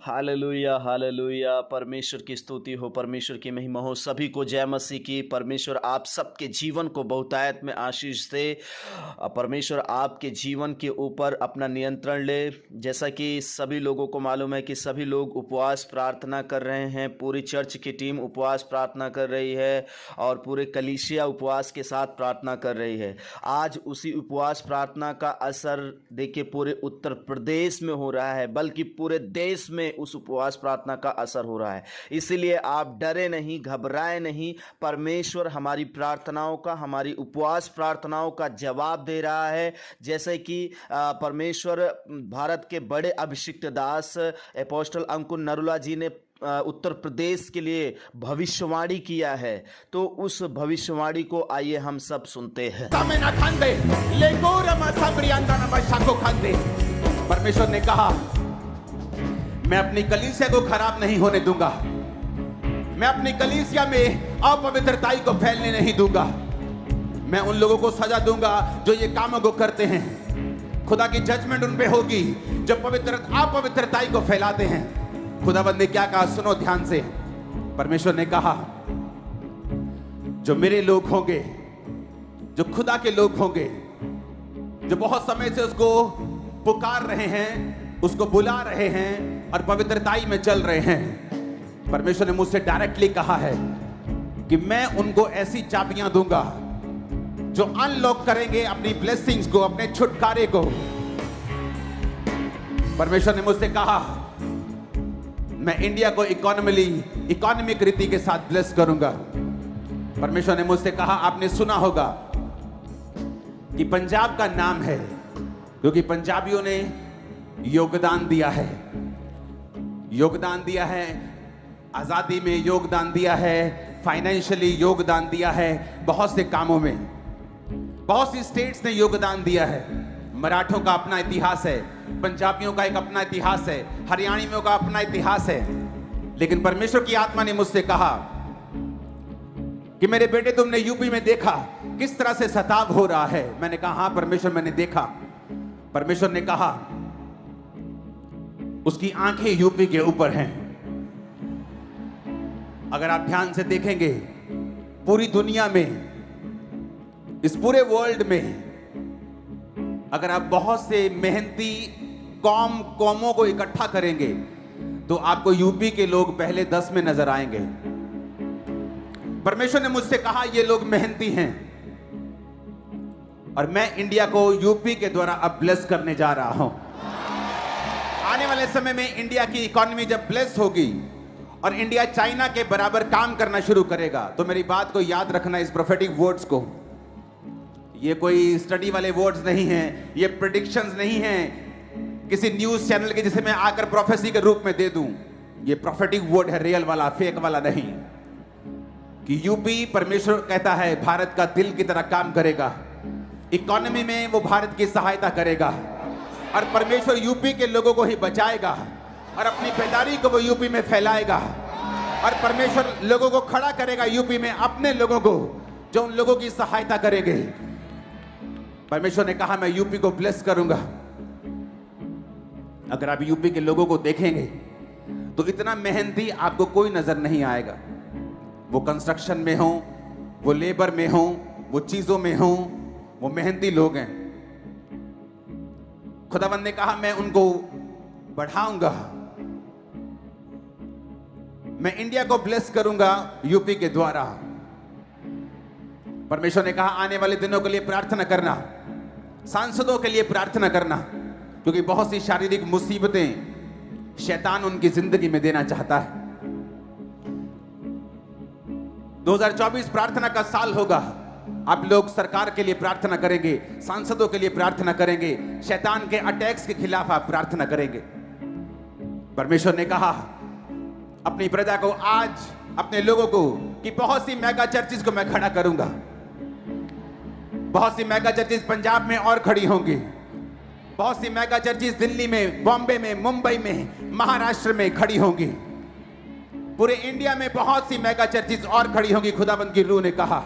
Hallelujah hallelujah. परमेश्वर की स्तुति हो, परमेश्वर की महिमा हो। सभी को जय मसीह की। परमेश्वर आप सबके जीवन को बहुतायत में आशीष दे। परमेश्वर आपके जीवन के ऊपर अपना नियंत्रण ले। जैसा कि सभी लोगों को मालूम है कि सभी लोग उपवास प्रार्थना कर रहे हैं। पूरी चर्च की टीम उपवास प्रार्थना कर रही है और पूरे कलीसिया उपवास के साथ प्रार्थना कर रही है। आज उसी उपवास प्रार्थना का असर देखिए पूरे उत्तर प्रदेश में हो रहा है, बल्कि पूरे देश में उस उपवास प्रार्थना का असर हो रहा है। इसीलिए आप डरे नहीं, घबराए नहीं। परमेश्वर हमारी प्रार्थनाओं का, हमारी उपवास प्रार्थनाओं का जवाब दे रहा है। जैसे कि परमेश्वर भारत के बड़े अभिषिक्त दास अपोस्टल अंकुर नरुला जी ने उत्तर प्रदेश के लिए भविष्यवाणी किया है, तो उस भविष्यवाणी को आइए हम सब सुनते हैं। परमेश्वर ने कहा, मैं अपनी कलीसिया को खराब नहीं होने दूंगा। मैं अपनी कलीसिया में अपवित्रताई को फैलने नहीं दूंगा। मैं उन लोगों को सजा दूंगा जो ये कामों को करते हैं। खुदा की जजमेंट उन पे होगी जो अपवित्रताई को फैलाते हैं। खुदाबंद ने क्या कहा, सुनो ध्यान से। परमेश्वर ने कहा, जो मेरे लोग होंगे, जो खुदा के लोग होंगे, जो बहुत समय से उसको पुकार रहे हैं, उसको बुला रहे हैं और पवित्रताई में चल रहे हैं, परमेश्वर ने मुझसे डायरेक्टली कहा है कि मैं उनको ऐसी चाबियां दूंगा जो अनलॉक करेंगे अपनी ब्लेसिंग्स को, अपने छुटकारे को। परमेश्वर ने मुझसे कहा, मैं इंडिया को इकोनॉमिक रीति के साथ ब्लेस करूंगा। परमेश्वर ने मुझसे कहा, आपने सुना होगा कि पंजाब का नाम है क्योंकि पंजाबियों ने योगदान दिया है, आजादी में योगदान दिया है, फाइनेंशियली योगदान दिया है, बहुत से कामों में। बहुत सी स्टेट्स ने योगदान दिया है। मराठों का अपना इतिहास है, पंजाबियों का एक अपना इतिहास है, हरियाणवियों का अपना इतिहास है। लेकिन परमेश्वर की आत्मा ने मुझसे कहा कि मेरे बेटे, तुमने यूपी में देखा किस तरह से सताव हो रहा है। मैंने कहा, हाँ परमेश्वर, मैंने देखा। परमेश्वर ने कहा, उसकी आंखें यूपी के ऊपर हैं। अगर आप ध्यान से देखेंगे, पूरी दुनिया में, इस पूरे वर्ल्ड में, अगर आप बहुत से मेहनती कौमों को इकट्ठा करेंगे तो आपको यूपी के लोग पहले 10 में नजर आएंगे। परमेश्वर ने मुझसे कहा, ये लोग मेहनती हैं और मैं इंडिया को यूपी के द्वारा अब ब्लेस करने जा रहा हूं। आने वाले समय में इंडिया की इकोनॉमी जब ब्लेस होगी और इंडिया चाइना के बराबर काम करना शुरू करेगा, तो मेरी बात को याद रखना, इस प्रोफेटिक वर्ड्स को। ये कोई स्टडी वाले वर्ड्स नहीं हैं, ये प्रेडिक्शंस नहीं हैं किसी न्यूज चैनल के जिसे मैं आकर प्रोफेसी के रूप में दे दूं। ये प्रोफेटिक वर्ड है, रियल वाला, फेक वाला नहीं। कि यूपी, परमेश्वर कहता है, भारत का दिल की तरह काम करेगा। इकोनॉमी में वो भारत की सहायता करेगा और परमेश्वर यूपी के लोगों को ही बचाएगा और अपनी बेदारी को वो यूपी में फैलाएगा और परमेश्वर लोगों को खड़ा करेगा यूपी में, अपने लोगों को जो उन लोगों की सहायता करेंगे। परमेश्वर ने कहा, मैं यूपी को ब्लेस करूंगा। अगर आप यूपी के लोगों को देखेंगे तो इतना मेहनती आपको कोई नजर नहीं आएगा। वो कंस्ट्रक्शन में हो, वो लेबर में हो, वो चीजों में हो, वो मेहनती लोग हैं। खुदावंद ने कहा, मैं उनको बढ़ाऊंगा। मैं इंडिया को ब्लेस करूंगा यूपी के द्वारा। परमेश्वर ने कहा, आने वाले दिनों के लिए प्रार्थना करना, सांसदों के लिए प्रार्थना करना, क्योंकि बहुत सी शारीरिक मुसीबतें शैतान उनकी जिंदगी में देना चाहता है। 2024 प्रार्थना का साल होगा। आप लोग सरकार के लिए प्रार्थना करेंगे, सांसदों के लिए प्रार्थना करेंगे, शैतान के अटैक्स के खिलाफ आप प्रार्थना करेंगे। परमेश्वर ने कहा अपनी प्रजा को, आज अपने लोगों को, कि बहुत सी मेगा चर्चिस को मैं खड़ा करूंगा। बहुत सी मेगा चर्चिस पंजाब में और खड़ी होंगी। बहुत सी मेगा चर्चिस दिल्ली में, बॉम्बे में, मुंबई में, महाराष्ट्र में खड़ी होंगी। पूरे इंडिया में बहुत सी मेगा चर्चिस और खड़ी होंगी। खुदाबंद की रूह ने कहा।